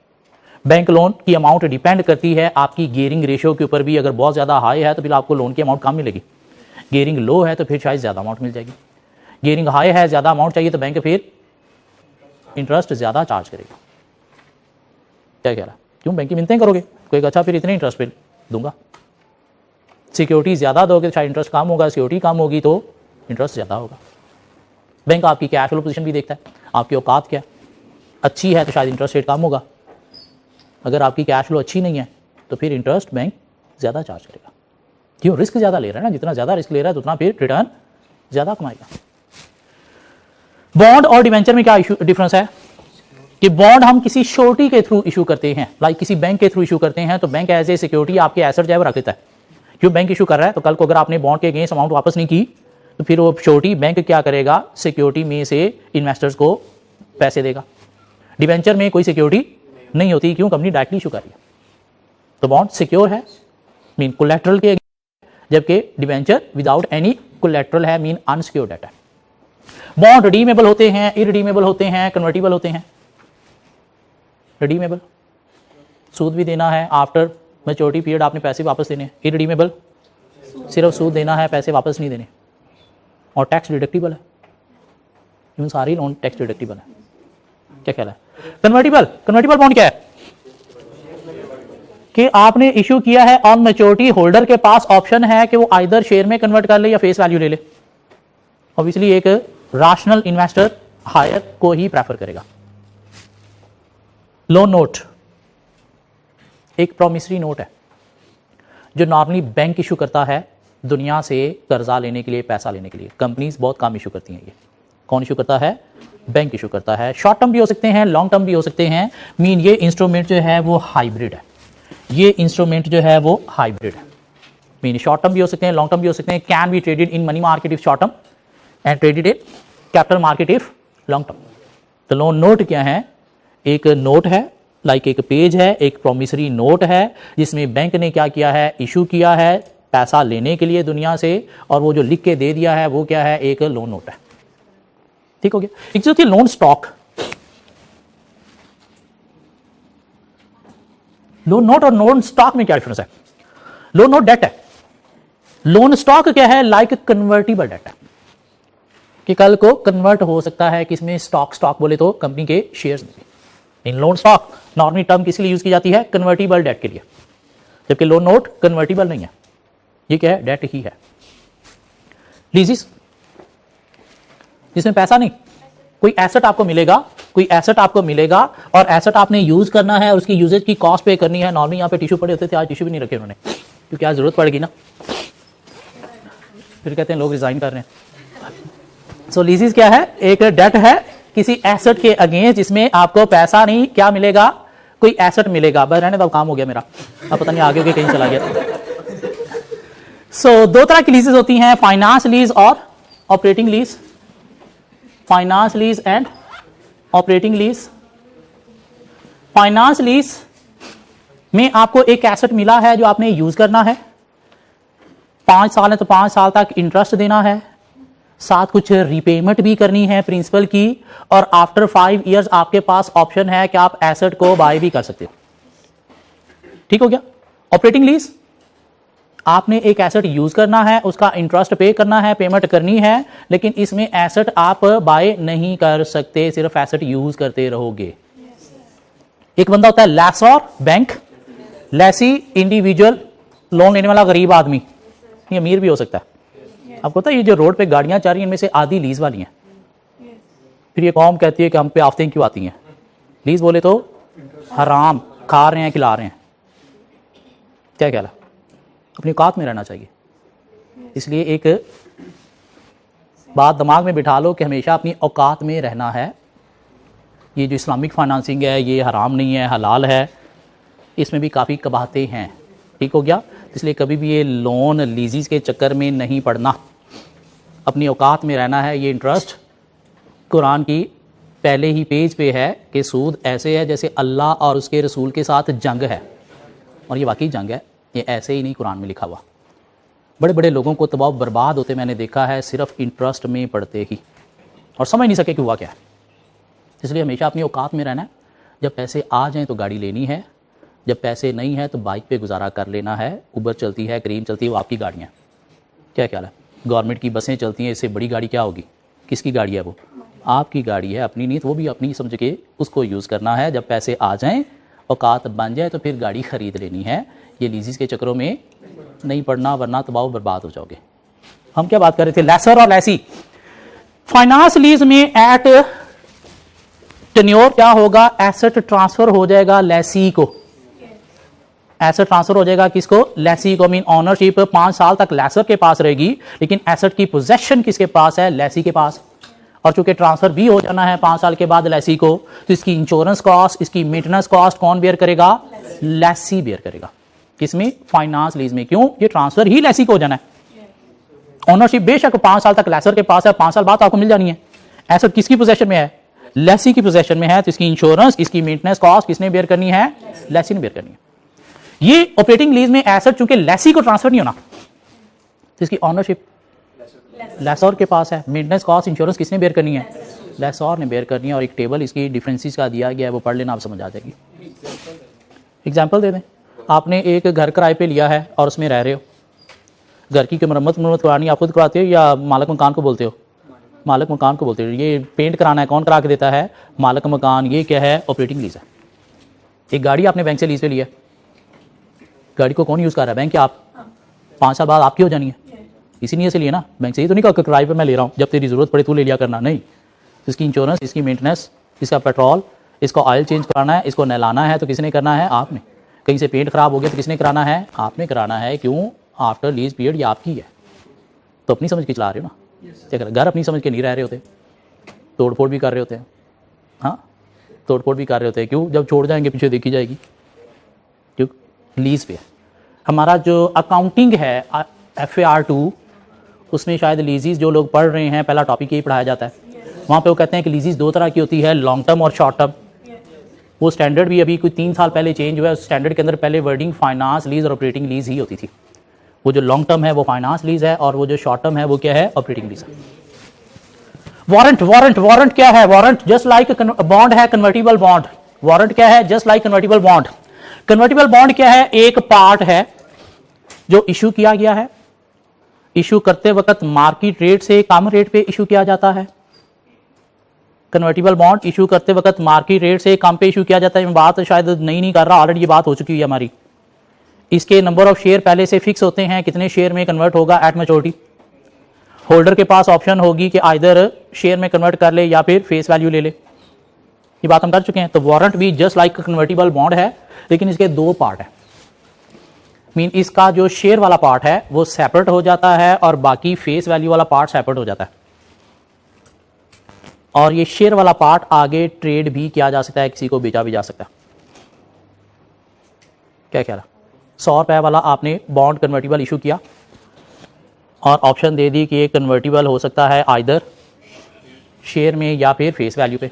बैंक लोन की अमाउंट डिपेंड करती है आपकी गियरिंग रेशियो के ऊपर भी। अगर बहुत ज्यादा हाई है तो फिर आपको लोन की अमाउंट कम मिलेगी, गियरिंग लो है तो फिर शायद ज्यादा अमाउंट मिल जाएगी। गियरिंग हाई है, ज्यादा अमाउंट चाहिए तो बैंक फिर इंटरेस्ट ज्यादा चार्ज करेगा। क्या कह रहा है? क्यों बैंक की मिन्नतें करोगे? कोई अच्छा फिर इतने इंटरेस्ट पे दूंगा। सिक्योरिटी ज़्यादा दोगे तो शायद इंटरेस्ट कम होगा, सिक्योरिटी कम होगी तो इंटरेस्ट ज़्यादा होगा। बैंक आपकी कैश फ्लो पोजीशन भी देखता है, आपकी औकात क्या अच्छी है तो शायद इंटरेस्ट रेट कम होगा, अगर आपकी कैश फ्लो अच्छी नहीं है तो फिर इंटरेस्ट बैंक ज़्यादा चार्ज करेगा। क्यों? रिस्क ज़्यादा ले रहा है ना, जितना ज़्यादा रिस्क ले रहा है उतना फिर रिटर्न ज़्यादा कमाएगा। बॉन्ड और डिवेंचर में क्या डिफरेंस है कि बॉन्ड हम किसी श्योरिटी के थ्रू इशू करते हैं, लाइक किसी बैंक के थ्रू इशू करते हैं, तो बैंक एज ए सिक्योरिटी आपके एसेट जो है वो रख देता है। क्यों? बैंक इशू कर रहा है तो कल को अगर आपने बॉन्ड के अगेंस्ट अमाउंट वापस नहीं की तो फिर वो श्योरिटी बैंक क्या करेगा, सिक्योरिटी में से इन्वेस्टर्स को पैसे देगा। डिवेंचर में कोई सिक्योरिटी नहीं होती, क्यों? कंपनी डायरेक्टली इशू कर रही है, तो बॉन्ड सिक्योर है, मीन कोलैटरल के, जबकि डिवेंचर विदाउट एनी कोलैटरल है, मीन अनसिक्योर्ड डेट है। बॉन्ड रिडीमेबल होते हैं, इरिडीमेबल होते हैं, कन्वर्टिबल होते हैं। रिडीमेबल सूद भी देना है, आफ्टर मैच्योरिटी पीरियड आपने पैसे वापस देने हैं। इरिडीमेबल सिर्फ सूद देना है, पैसे वापस नहीं देने, और टैक्स डिडक्टिबल है, इवन सारी लोन टैक्स डिडक्टिबल है। क्या ख्याल है? कन्वर्टिबल, कन्वर्टिबल बॉन्ड क्या है कि आपने इशू किया है ऑन मैच्योरिटी, होल्डर के पास ऑप्शन है कि वो आइदर शेयर में कन्वर्ट कर ले या फेस वैल्यू ले ले। ऑब्वियसली एक रैशनल इन्वेस्टर हायर को ही प्रेफर करेगा। लोन नोट एक प्रॉमिसरी नोट है जो नॉर्मली बैंक इशू करता है दुनिया से कर्जा लेने के लिए, पैसा लेने के लिए। कंपनीज बहुत कम इशू करती हैं। ये कौन इशू करता है? बैंक इशू करता है। शॉर्ट टर्म भी हो सकते हैं, लॉन्ग टर्म भी हो सकते हैं, मीन ये इंस्ट्रूमेंट जो है वो हाइब्रिड है। ये इंस्ट्रूमेंट जो है वो हाइब्रिड है, मीन शॉर्ट टर्म भी हो सकते हैं, लॉन्ग टर्म भी हो सकते हैं। Can be traded in money market if short term and traded in capital market if long term. तो लोन नोट क्या है? एक नोट है, लाइक एक पेज है, एक प्रॉमिसरी नोट है जिसमें बैंक ने क्या किया है, इशू किया है पैसा लेने के लिए दुनिया से, और वो जो लिख के दे दिया है वो क्या है? एक लोन नोट है। ठीक हो गया? एक जो होती है लोन स्टॉक। लोन नोट और लोन स्टॉक में क्या डिफरेंस है? लोन नोट डेट है, लोन स्टॉक क्या है? लाइक कन्वर्टिबल डेट है कि कल को कन्वर्ट हो सकता है किसमें? स्टॉक। स्टॉक बोले तो कंपनी के शेयर्स में। इन लोन स्टॉक नॉर्मली टर्म किस लिए यूज की जाती है? कन्वर्टिबल डेट के लिए, जबकि लोन नोट कन्वर्टिबल नहीं है, ये क्या है? डेट ही है। लीजिस जिसमें पैसा नहीं, कोई एसेट आपको मिलेगा, कोई एसेट आपको मिलेगा और एसेट आपने यूज करना है और उसकी यूजेज की कॉस्ट पे करनी है। नॉर्मली यहाँ पे टिश्यू पड़े होते थे, आज टिश्यू भी नहीं रखे उन्होंने, क्योंकि आज जरूरत पड़ेगी ना, फिर कहते हैं लोग रिजाइन कर रहे हैं। सो लीजिस क्या है? एक डेट है किसी एसेट के अगेंस्ट जिसमें आपको पैसा नहीं, क्या मिलेगा? कोई एसेट मिलेगा। बस रहने दो, काम हो गया मेरा, अब पता नहीं आगे के कहीं चला गया। सो दो तरह की लीजेस होती हैं, फाइनेंस लीज और operating lease. Finance lease and operating lease. Finance lease में आपको एक एसेट मिला है जो आपने यूज करना है, 5 साल है तो 5 साल तक इंटरेस्ट देना है, साथ कुछ रीपेमेंट भी करनी है प्रिंसिपल की, और आफ्टर 5 इयर्स आपके पास ऑप्शन है कि आप एसेट को बाय भी कर सकते हो। ठीक हो गया? ऑपरेटिंग लीज आपने एक एसेट यूज करना है, उसका इंटरेस्ट पे करना है, पेमेंट करनी है, लेकिन इसमें एसेट आप बाय नहीं कर सकते, सिर्फ एसेट यूज करते रहोगे। एक बंदा होता है लैसर, बैंक, लैसी इंडिविजुअल, लोन लेने वाला गरीब आदमी, ये अमीर भी हो सकता है। आपको पता है ये जो रोड पे गाड़ियां चल रही हैं इनमें से आधी लीज वाली हैं। फिर ये कौम कहती है कि हम पे आफतें क्यों आती हैं? लीज बोले तो हराम, खा रहे हैं, खिला रहे हैं। क्या ख्याल है? अपनी औकात में रहना चाहिए। इसलिए एक बात दिमाग में बिठा लो कि हमेशा अपनी औकात में रहना है। ये जो इस्लामिक फाइनेंसिंग है ये हराम नहीं है, हलाल है, इसमें भी काफ़ी कबाहतें हैं। ठीक हो गया? इसलिए कभी भी ये लोन लीजीज के चक्कर में नहीं पड़ना, अपनी औकात में रहना है। ये इंटरेस्ट कुरान की पहले ही पेज पे है कि सूद ऐसे है जैसे अल्लाह और उसके रसूल के साथ जंग है, और ये वाकई जंग है, ये ऐसे ही नहीं कुरान में लिखा हुआ। बड़े बड़े लोगों को तबाह बर्बाद होते मैंने देखा है सिर्फ इंटरेस्ट में पड़ते ही, और समझ नहीं सके कि हुआ क्या है। इसलिए हमेशा अपनी औकात में रहना है। जब पैसे आ जाएं तो गाड़ी लेनी है, जब पैसे नहीं है तो बाइक पे गुजारा कर लेना है। उबर चलती है, क्रीम चलती है, वो आपकी गाड़ियाँ। क्या ख्याल है? गवर्नमेंट की बसें चलती हैं, इससे बड़ी गाड़ी क्या होगी? किसकी गाड़ी है वो? आपकी गाड़ी है, अपनी नहीं, तो वो भी अपनी समझ के उसको यूज़ करना है। जब पैसे आ जाएं औकात बन जाए तो फिर गाड़ी खरीद लेनी है, ये लीजिस के चक्करों में नहीं पड़ना, वरना तबाह बर्बाद हो जाओगे। हम क्या बात कर रहे थे, लेसर और लेसी। फाइनेंस लीज में एट टेन्योर क्या होगा, एसेट ट्रांसफर हो जाएगा लेसी को, एसेट ट्रांसफर हो जाएगा किसको, लेसी को। मीन ऑनरशिप 5 साल तक लेसर के पास रहेगी, लेकिन एसेट की पोजेशन किसके पास है, लेसी के पास। और चूंकि ट्रांसफर भी हो जाना है 5 साल के बाद लेसी को, तो इसकी इंश्योरेंस कॉस्ट, इसकी मेंटेनेंस कॉस्ट कौन बेयर करेगा, लेसी बेयर करेगा। किसमें, फाइनेंस लीज में। क्यों, ये ट्रांसफर ही लेसी को हो जाना है। ऑनरशिप बेशक 5 साल तक लेसर के पास है, 5 साल बाद आपको मिल जानी है। एसेट किसकी पोजेशन में है, लेसी की पोजेशन में है, तो इसकी इंश्योरेंस, इसकी मेंटेनेंस कॉस्ट किसने बेयर करनी है, लेसी ने बेयर करनी है। ये ऑपरेटिंग लीज में एसेट चूंकि लेसी को ट्रांसफर नहीं होना, तो इसकी ऑनरशिप लेसर के पास है, मेंटेनेंस कॉस्ट इंश्योरेंस किसने बेयर करनी है, लेसर ने बेयर करनी है। और एक टेबल इसकी डिफरेंसेस का दिया गया है, वो पढ़ लेना, आप समझ आ जाएगी। एग्जांपल दे दें, आपने एक घर किराए पे लिया है और उसमें रह रहे हो, घर की मरम्मत करानी आप खुद कराते हो या मालिक मकान को बोलते हो, मालिक मकान को बोलते हो। ये पेंट कराना है, कौन करा के देता है, मालिक मकान। ये क्या है, ऑपरेटिंग लीज है। एक गाड़ी आपने बैंक से लीज पे लिया है, गाड़ी को कौन यूज कर रहा है, बैंक या आप। 5 साल बाद आपकी हो जानी है, इसी नीयत से लिए ना बैंक से। ये तो नहीं कहा किराए पे मैं ले रहा हूँ, जब तेरी जरूरत पड़े तू ले लिया करना, नहीं। इसकी इंश्योरेंस, इसकी मेंटेनेंस, इसका पेट्रोल, इसको ऑयल चेंज कराना है, इसको नहलाना है, तो किसने करना है, आपने। कहीं से पेंट खराब हो गया तो किसने कराना है, आपने कराना है। क्यों, आफ्टर लीज पीरियड ये आपकी है, तो अपनी समझ के चला रहे हो ना। क्या घर अपनी समझ के नहीं रह रहे होते, तोड़ फोड़ भी कर रहे होते हैं। हाँ, तोड़ फोड़ भी कर रहे होते हैं। क्यों, जब छोड़ जाएंगे पीछे देखी जाएगी, क्यों, लीज पे। हमारा जो अकाउंटिंग है FAR2, उसमें शायद लीजिस जो लोग पढ़ रहे हैं, पहला टॉपिक यही पढ़ाया जाता है। वहाँ पे वो कहते हैं कि लीजिस 2 तरह की होती है, लॉन्ग टर्म और शॉर्ट टर्म। वो स्टैंडर्ड भी अभी कोई 3 साल पहले चेंज हुआ है। उस स्टैंडर्ड के अंदर पहले वर्डिंग फाइनेंस लीज और ऑपरेटिंग लीज ही होती थी। वो जो लॉन्ग टर्म है वो फाइनेंस लीज है, और वो जो शॉर्ट टर्म है वो क्या है, ऑपरेटिंग लीज है। वारंट, वारंट, वारंट क्या है, वारंट जस्ट लाइक बॉन्ड है, कन्वर्टिबल बॉन्ड। वारंट क्या है, just like convertible bond. Convertible bond क्या है, एक पार्ट है जो इशू किया गया है। इशू करते वक्त मार्केट रेट से कम रेट पे इशू किया जाता है। कन्वर्टिबल बॉन्ड इशू करते वक्त मार्केट रेट से कम पे इशू किया जाता है। मैं बात शायद नहीं कर रहा, ऑलरेडी ये बात हो चुकी है हमारी। इसके नंबर ऑफ शेयर पहले से फिक्स होते हैं, कितने शेयर में कन्वर्ट होगा एट मैच्योरिटी। होल्डर के पास ऑप्शन होगी कि आइदर शेयर में कन्वर्ट कर ले या फिर फेस वैल्यू ले ले। ये बात हम कर चुके हैं। तो वारंट भी जस्ट लाइक कन्वर्टिबल बॉन्ड है, लेकिन इसके 2 पार्ट है। मीन इसका जो शेयर वाला पार्ट है वो सेपरेट हो जाता है, और बाकी फेस वैल्यू वाला पार्ट सेपरेट हो जाता है। और ये शेयर वाला पार्ट आगे ट्रेड भी किया जा सकता है, किसी को बेचा भी जा सकता है। क्या ख्याल है, 100 रुपए वाला आपने बॉन्ड कन्वर्टिबल इशू किया और ऑप्शन दे दी कि ये कन्वर्टिबल हो सकता है आइदर शेयर में या फिर फेस वैल्यू पे,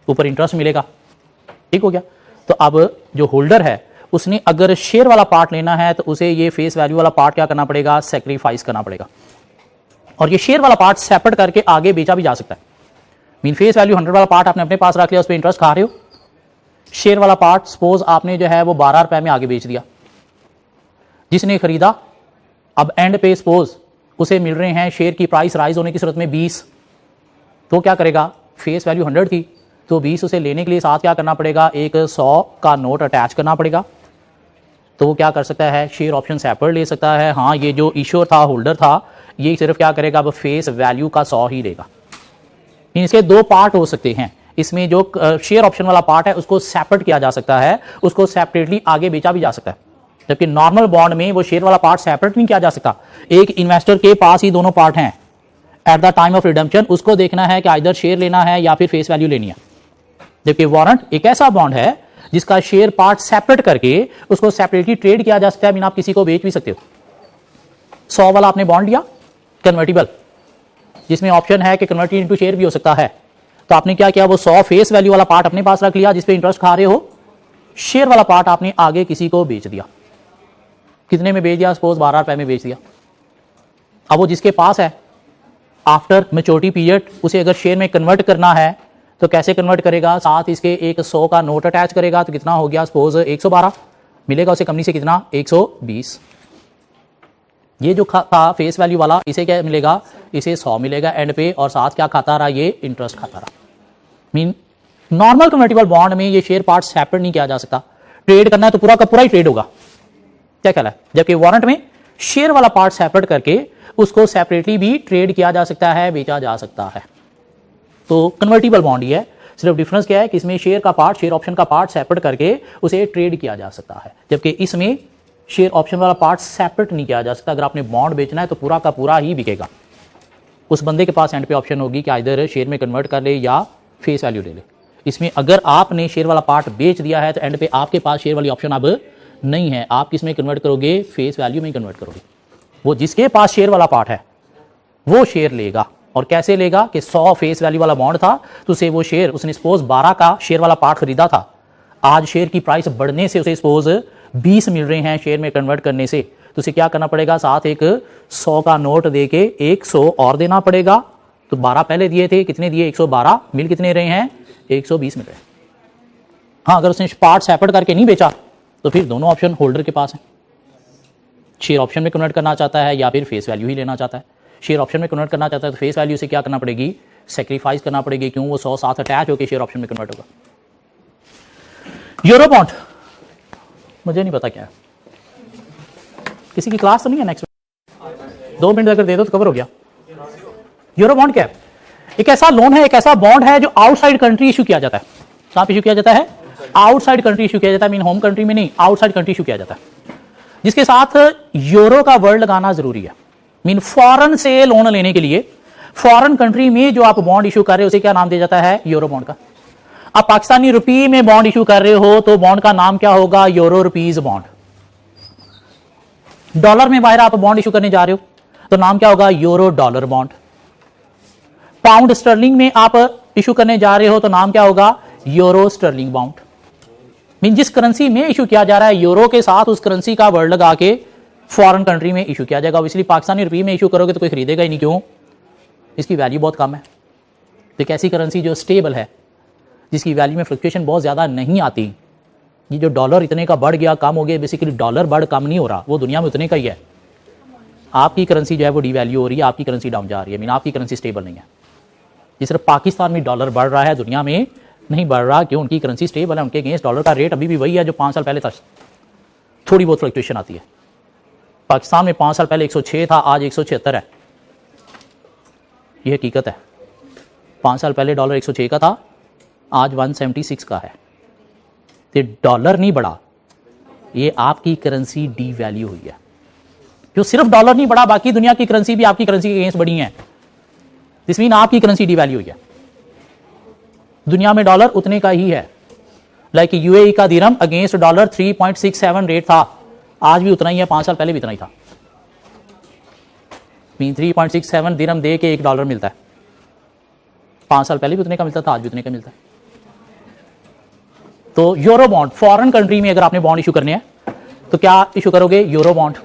ऊपर इंटरेस्ट मिलेगा। ठीक हो गया। तो अब जो होल्डर है उसने अगर शेयर वाला पार्ट लेना है तो उसे ये फेस वैल्यू वाला पार्ट क्या करना पड़ेगा, सेक्रीफाइस करना पड़ेगा। और ये शेयर वाला पार्ट सेपरेट करके आगे बेचा भी जा सकता है। मीन फेस वैल्यू 100 वाला पार्ट आपने अपने पास रख लिया, उस पर इंटरेस्ट खा रहे हो। शेयर वाला पार्ट सपोज आपने जो है वो 12 रुपए में आगे बेच दिया, जिसने खरीदा अब एंड पे सपोज उसे मिल रहे हैं शेयर की प्राइस राइज होने की सूरत में 20, तो क्या करेगा, फेस वैल्यू 100 थी तो 20 उसे लेने के लिए साथ क्या करना पड़ेगा, एक 100 का नोट अटैच करना पड़ेगा। तो वो क्या कर सकता है, शेयर ऑप्शन सेपरेट ले सकता है। हाँ, ये जो इश्योर था, होल्डर था, ये सिर्फ क्या करेगा, अब फेस वैल्यू का 100 ही लेगा। इसके 2 पार्ट हो सकते हैं। इसमें जो शेयर ऑप्शन वाला पार्ट है उसको सेपरेट किया जा सकता है, उसको सेपरेटली आगे बेचा भी जा सकता है। जबकि नॉर्मल बॉन्ड में वो शेयर वाला पार्ट सेपरेट नहीं किया जा सकता। एक इन्वेस्टर के पास ही दोनों पार्ट हैं at the time of redemption, उसको देखना है कि आइदर शेयर लेना है या फिर फेस वैल्यू लेनी है। जबकि वारंट एक ऐसा बॉन्ड है जिसका शेयर पार्ट सेपरेट करके उसको सेपरेटली ट्रेड किया जा सकता है। मीन आप किसी को बेच भी सकते हो। 100 वाला आपने बॉन्ड लिया कन्वर्टिबल, जिसमें ऑप्शन है कि कन्वर्टेड इनटू शेयर भी हो सकता है। तो आपने क्या किया, वो 100 फेस वैल्यू वाला पार्ट अपने पास रख लिया जिसपे इंटरेस्ट खा रहे हो, शेयर वाला पार्ट आपने आगे किसी को बेच दिया। कितने में बेच दिया, सपोज 12 रुपए में बेच दिया। अब वो जिसके पास है आफ्टर मैच्योरिटी पीरियड उसे अगर शेयर में कन्वर्ट करना है तो कैसे कन्वर्ट करेगा, साथ इसके एक 100 का नोट अटैच करेगा। तो कितना हो गया, सपोज 112 मिलेगा उसे, कंपनी से कितना 120। ये जो था फेस वैल्यू वाला, इसे क्या मिलेगा, इसे 100 मिलेगा एंड पे, और साथ क्या खाता रहा, ये इंटरेस्ट खाता रहा। मीन नॉर्मल कन्वर्टिबल बॉन्ड में ये शेयर पार्ट सेपरेट नहीं किया जा सकता। ट्रेड करना है तो पूरा का पूरा ही ट्रेड होगा, क्या ख्याल है? जबकि वारंट में शेयर वाला पार्ट सेपरेट करके उसको सेपरेटली भी ट्रेड किया जा सकता है, बेचा जा सकता है। तो कन्वर्टिबल बॉन्ड ही है, सिर्फ डिफरेंस क्या है कि इसमें शेयर का पार्ट, शेयर ऑप्शन का पार्ट सेपरेट करके उसे ट्रेड किया जा सकता है, जबकि इसमें शेयर ऑप्शन वाला पार्ट सेपरेट नहीं किया जा सकता। अगर आपने बॉन्ड बेचना है तो पूरा का पूरा ही बिकेगा। उस बंदे के पास एंड पे ऑप्शन होगी कि इधर शेयर में कन्वर्ट कर ले या फेस वैल्यू ले ले। इसमें अगर आपने शेयर वाला पार्ट बेच दिया है तो एंड पे आपके पास शेयर वाली ऑप्शन अब नहीं है, आप किस में कन्वर्ट करोगे? फेस वैल्यू में कन्वर्ट करोगे। वो जिसके पास शेयर वाला पार्ट है वो शेयर लेगा। और कैसे लेगा कि 100 फेस वैल्यू वाला बॉन्ड था तो उसे वो शेयर, उसने सपोज 12 का शेयर वाला पार्ट खरीदा था, आज शेयर की प्राइस बढ़ने से उसे सपोज 20 मिल रहे हैं शेयर में कन्वर्ट करने से, तो उसे क्या करना पड़ेगा? साथ एक 100 का नोट देके 100 और देना पड़ेगा। तो 12 पहले दिए थे, कितने दिए? 112, मिल कितने रहे हैं? 120 मिल रहे हैं। हाँ, अगर उसने पार्ट सेपरेट करके नहीं बेचा तो फिर दोनों ऑप्शन होल्डर के पास है। शेयर ऑप्शन में कन्वर्ट करना चाहता है या फिर फेस वैल्यू ही लेना चाहता है। शेयर ऑप्शन में कन्वर्ट करना चाहता है तो फेस वैल्यू से क्या करना पड़ेगी? सेक्रीफाइस करना पड़ेगी, क्यों? वो 100 साथ अटैच होकर शेयर ऑप्शन में कन्वर्ट होगा। यूरो बॉन्ड मुझे नहीं पता क्या है, किसी की क्लास तो नहीं है नेक्स्ट? 2 मिनट अगर दे दो तो कवर हो गया। यूरो बॉन्ड क्या है? एक ऐसा लोन है, एक ऐसा बॉन्ड है जो आउटसाइड कंट्री इशू किया जाता है। कहां पे इशू किया जाता है? आउटसाइड कंट्री इशू किया जाता है। मीन होम कंट्री में नहीं, आउटसाइड कंट्री इशू किया जाता है, जिसके साथ यूरो का वर्ड लगाना जरूरी है। मीन फॉरेन से लोन लेने के लिए फॉरेन कंट्री में जो आप बॉन्ड इशू कर रहे हो उसे क्या नाम दिया जाता है? यूरो बॉन्ड का। आप पाकिस्तानी रुपये में बॉन्ड इशू कर रहे हो तो बॉन्ड का नाम क्या होगा? Euro rupees bond. डॉलर में बाहर आप बॉन्ड इशू करने जा रहे हो तो नाम क्या होगा? Euro dollar bond. Pound sterling में आप इशू करने जा रहे हो तो नाम क्या होगा? Euro sterling bond. मीन जिस करेंसी में इशू किया जा रहा है यूरो के साथ उस करेंसी का वर्ड लगा के फॉरेन कंट्री में इशू किया जाएगा। इसलिए पाकिस्तानी रुपये में इशू करोगे तो कोई खरीदेगा ही नहीं, क्यों? इसकी वैल्यू बहुत कम है। तो एक ऐसी करेंसी जो स्टेबल है, जिसकी वैल्यू में फ्लक्चुएशन बहुत ज्यादा नहीं आती। ये जो डॉलर इतने का बढ़ गया, कम हो गया, बेसिकली डॉलर बढ़ कम नहीं हो रहा, वो दुनिया में उतने का ही है। आपकी करेंसी जो है वो डिवैल्यू हो रही है, आपकी करेंसी डाउन जा रही है। मीन आपकी करेंसी स्टेबल नहीं है। जिस तरह पाकिस्तान में डॉलर बढ़ रहा है, दुनिया में नहीं बढ़ रहा, क्यों? उनकी करेंसी स्टेबल है, उनके अगेंस्ट डॉलर का रेट अभी भी वही है जो 5 साल पहले था। थोड़ी बहुत फ्लक्चुएशन आती है। पाकिस्तान में 5 साल पहले 106 था, आज 176 है। यह हकीकत है। 5 साल पहले डॉलर 106 का था, आज 176 का है। तो डॉलर नहीं बढ़ा, ये आपकी करेंसी डी वैल्यू हुई है। जो सिर्फ डॉलर नहीं बढ़ा, बाकी दुनिया की करेंसी भी आपकी करेंसी के अगेंस्ट बढ़ी है। दिस मीन आपकी करेंसी डी वैल्यू हुई है। दुनिया में डॉलर उतने का ही है। लाइक यूएई का दिरहम अगेंस्ट डॉलर 3.67 रेट था, आज भी उतना ही है, 5 साल पहले भी इतना ही था। मीन 3.67 दिरहम दे के $1 मिलता है। 5 साल पहले भी उतने का मिलता था, आज भी उतने का मिलता है। तो यूरो बॉन्ड, फॉरेन कंट्री में अगर आपने बॉन्ड इशू करने हैं तो क्या इशू करोगे? Euro bond.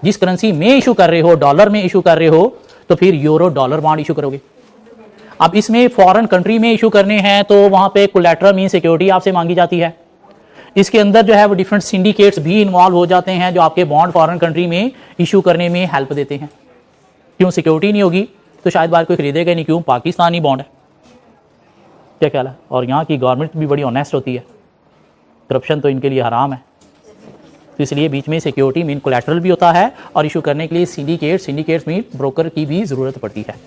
जिस करेंसी में इशू कर रहे हो, डॉलर में इशू कर रहे हो, तो फिर यूरो डॉलर बॉन्ड इशू करोगे। अब इसमें फॉरेन कंट्री में इशू करने हैं तो वहां पे कोलैटरल मीन सिक्योरिटी आपसे मांगी जाती है। इसके अंदर जो है वो डिफरेंट सिंडिकेट्स भी इन्वॉल्व हो जाते हैं जो आपके बॉन्ड फॉरेन कंट्री में इशू करने में हेल्प देते हैं। क्यों? सिक्योरिटी नहीं होगी तो शायद बाहर कोई खरीदेगा नहीं, क्यों? पाकिस्तानी बॉन्ड है। क्या ख्याल है? और यहाँ की गवर्नमेंट भी बड़ी ऑनेस्ट होती है, करप्शन तो इनके लिए हराम है। तो इसलिए बीच में सिक्योरिटी मीन कोलैटरल भी होता है और इशू करने के लिए सिंडिकेट्स मीन ब्रोकर की भी जरूरत पड़ती है।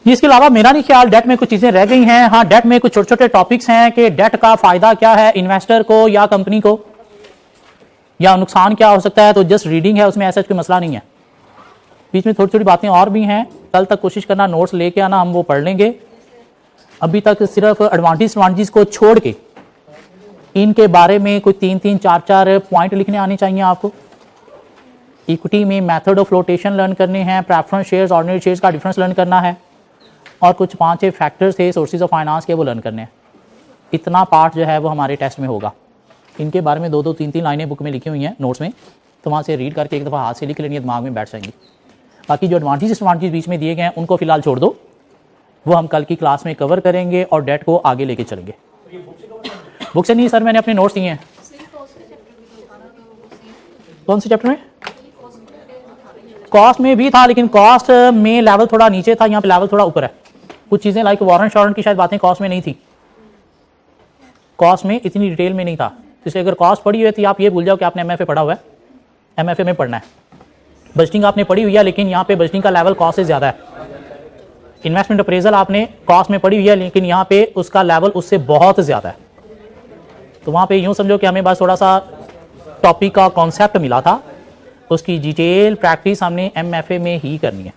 इसके अलावा मेरा नहीं ख्याल डेट में कुछ चीजें रह गई हैं। हाँ, डेट में कुछ छोटे छोटे टॉपिक्स हैं कि डेट का फायदा क्या है इन्वेस्टर को या कंपनी को, या नुकसान क्या हो सकता है। तो जस्ट रीडिंग है, उसमें ऐसा कोई मसला नहीं है। बीच में थोड़ी थोड़ी बातें और भी हैं, कल तक कोशिश करना नोट्स लेके आना, हम वो पढ़ लेंगे। अभी तक सिर्फ एडवांटेज को छोड़ के इनके बारे में कुछ 3-3, 4-4 पॉइंट लिखने आने चाहिए आपको। इक्विटी में मेथड ऑफ फ्लोटेशन लर्न करने हैं, प्रेफरेंस शेयर्स, ऑर्डिनरी शेयर्स का डिफरेंस लर्न करना है, और कुछ 5-6 फैक्टर्स थे सोर्सेज ऑफ फाइनेंस के, वो लर्न करने हैं। इतना पार्ट जो है वो हमारे टेस्ट में होगा। इनके बारे में 2-2, 3-3 लाइनें बुक में लिखी हुई हैं नोट्स में, तो वहाँ से रीड करके एक दफ़ा हाथ से लिख लेनी है, दिमाग में बैठ जाएंगी। बाकी जो एडवांटेज बीच में दिए गए हैं उनको फिलहाल छोड़ दो, वो हम कल की क्लास में कवर करेंगे और डेट को आगे लेके चलेंगे। बुक से नहीं सर, मैंने अपने नोट्स दिए हैं। कौन से चैप्टर में? कॉस्ट में भी था, लेकिन कॉस्ट में लेवल थोड़ा नीचे था, यहाँ पे लेवल थोड़ा ऊपर है। कुछ चीजें लाइक वारंट शॉरंट की शायद बातें कॉस्ट में नहीं थी, कॉस्ट में इतनी डिटेल में नहीं था, इसलिए अगर कॉस्ट पड़ी हुई है तो आप ये भूल जाओ कि आपने एमएफए पढ़ा हुआ है, एमएफए में पढ़ना है। बजटिंग आपने पढ़ी हुई है, लेकिन यहाँ पे बजटिंग का लेवल कॉस्ट से ज्यादा है। इन्वेस्टमेंट अप्रेजल आपने कॉस्ट में पढ़ी हुई है, लेकिन यहाँ पे उसका लेवल उससे बहुत ज्यादा है। तो वहां पे यूं समझो कि हमें बस थोड़ा सा टॉपिक का कॉन्सेप्ट मिला था, उसकी डिटेल प्रैक्टिस हमने एमएफए में ही करनी है।